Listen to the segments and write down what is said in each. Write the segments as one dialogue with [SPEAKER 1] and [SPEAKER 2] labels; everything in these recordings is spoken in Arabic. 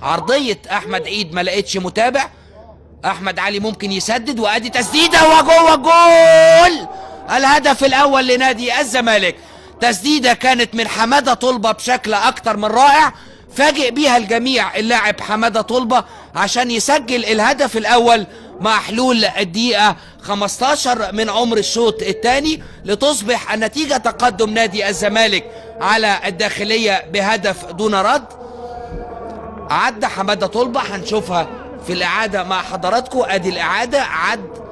[SPEAKER 1] عرضية احمد عيد ما لقيتش متابع. احمد علي ممكن يسدد، وادي تسديده وجوه الجول. الهدف الاول لنادي الزمالك. تسديده كانت من حماده طلبه بشكل اكتر من رائع، فاجئ بيها الجميع اللاعب حماده طلبه عشان يسجل الهدف الاول مع حلول الدقيقه 15 من عمر الشوط الثاني، لتصبح النتيجه تقدم نادي الزمالك على الداخليه بهدف دون رد. عدى حماده طلبه، هنشوفها في الاعاده مع حضراتكم. ادي الاعاده، عد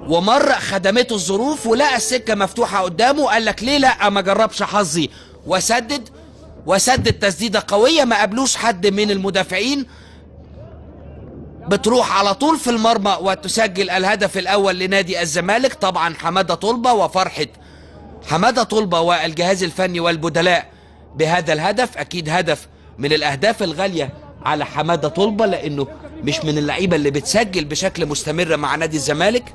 [SPEAKER 1] ومر، خدمته الظروف ولقى السكه مفتوحه قدامه، قال لك ليه لا ما جربش حظي، وسدد تسديده قويه ما قابلوش حد من المدافعين، بتروح على طول في المرمى وتسجل الهدف الاول لنادي الزمالك. طبعا حماده طلبه وفرحه حماده طلبه والجهاز الفني والبدلاء بهذا الهدف. اكيد هدف من الاهداف الغاليه على حماده طلبه، لانه مش من اللعيبه اللي بتسجل بشكل مستمر مع نادي الزمالك.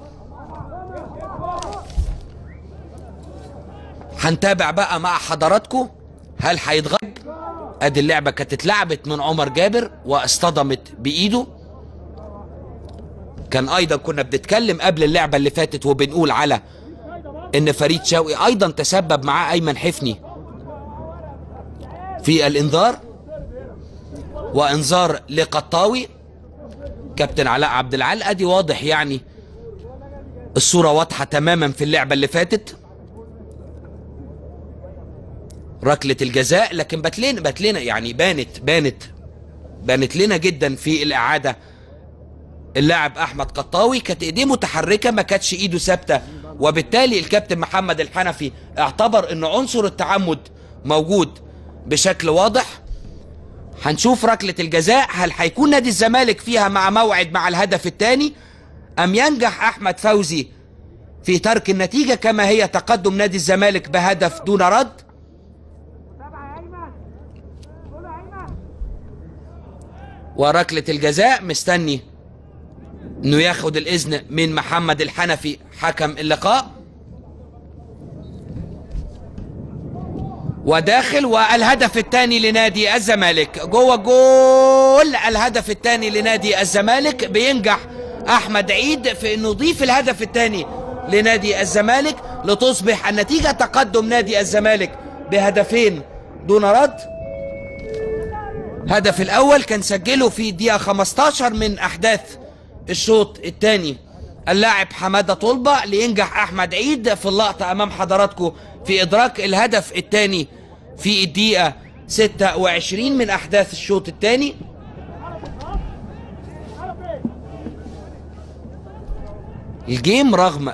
[SPEAKER 1] هنتابع بقى مع حضراتكم هل هيتغير. ادي اللعبه كانت اتلعبت من عمر جابر واصطدمت بايده. كان ايضا كنا بنتكلم قبل اللعبه اللي فاتت وبنقول على ان فريد شوقي ايضا تسبب معاه ايمن حفني في الانذار، وانذار لقطاوي. كابتن علاء عبد العال، ادي واضح يعني الصوره واضحه تماما في اللعبه اللي فاتت. ركله الجزاء، لكن بات لنا يعني بانت لنا جدا في الاعاده. اللاعب احمد قطاوي كانت ايديه متحركه، ما كانتش ايده ثابته، وبالتالي الكابتن محمد الحنفي اعتبر ان عنصر التعمد موجود بشكل واضح. هنشوف ركله الجزاء، هل هيكون نادي الزمالك فيها مع موعد مع الهدف الثاني، ام ينجح احمد فوزي في ترك النتيجه كما هي، تقدم نادي الزمالك بهدف دون رد. وركله الجزاء مستني انه ياخد الاذن من محمد الحنفي حكم اللقاء، وداخل. والهدف الثاني لنادي الزمالك جوه جول. الهدف الثاني لنادي الزمالك، بينجح احمد عيد في انه يضيف الهدف الثاني لنادي الزمالك، لتصبح النتيجه تقدم نادي الزمالك بهدفين دون رد. هدف الاول كان سجله في دقيقه 15 من احداث الشوط الثاني اللاعب حماده طلبه، لينجح احمد عيد في اللقطه امام حضراتكم في ادراك الهدف الثاني في الدقيقه 26 من احداث الشوط الثاني. الجيم رغم